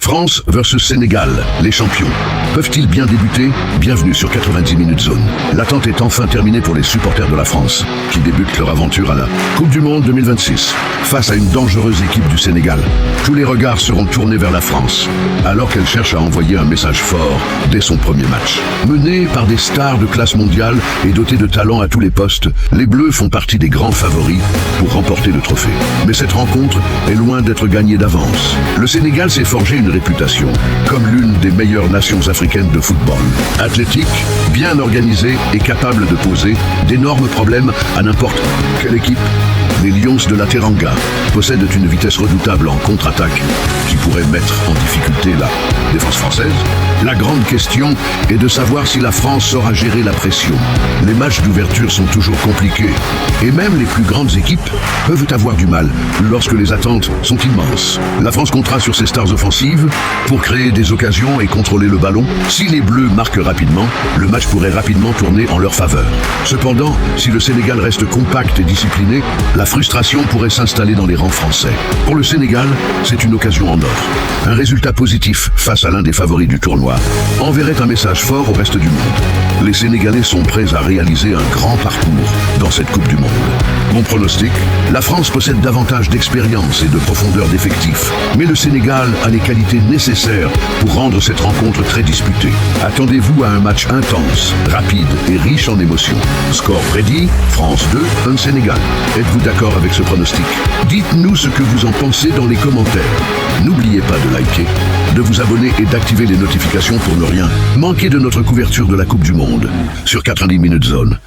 France versus Sénégal, les champions. Peuvent-ils bien débuter? Bienvenue sur 90 minutes zone. L'attente est enfin terminée pour les supporters de la France, qui débutent leur aventure à la Coupe du Monde 2026. Face à une dangereuse équipe du Sénégal, tous les regards seront tournés vers la France, alors qu'elle cherche à envoyer un message fort dès son premier match. Menée par des stars de classe mondiale et dotée de talent à tous les postes, les Bleus font partie des grands favoris pour remporter le trophée. Mais cette rencontre est loin d'être gagnée d'avance. Le Sénégal s'est forgé une réputation comme l'une des meilleures nations africaines de football. Athlétique, bien organisée et capable de poser d'énormes problèmes à n'importe quelle équipe, les Lions de la Teranga possèdent une vitesse redoutable en contre-attaque qui pourrait mettre en difficulté la défense française. La grande question est de savoir si la France saura gérer la pression. Les matchs d'ouverture sont toujours compliqués et même les plus grandes équipes peuvent avoir du mal lorsque les attentes sont immenses. La France comptera sur ses stars offensives pour créer des occasions et contrôler le ballon. Si les Bleus marquent rapidement, le match pourrait rapidement tourner en leur faveur. Cependant, si le Sénégal reste compact et discipliné, la frustration pourrait s'installer dans les rangs français. Pour le Sénégal, c'est une occasion en or. Un résultat positif face à l'un des favoris du tournoi enverrait un message fort au reste du monde. Les Sénégalais sont prêts à réaliser un grand parcours dans cette Coupe du Monde. Mon pronostic, la France possède davantage d'expérience et de profondeur d'effectifs, mais le Sénégal a les qualités nécessaires pour rendre cette rencontre très disputée. Attendez-vous à un match intense, rapide et riche en émotions. Score prédit, France 2, 1 Sénégal. Êtes-vous d'accord avec ce pronostic? Dites-nous ce que vous en pensez dans les commentaires. N'oubliez pas de liker, de vous abonner et d'activer les notifications pour ne rien manquer de notre couverture de la Coupe du Monde sur 90 minutes zone.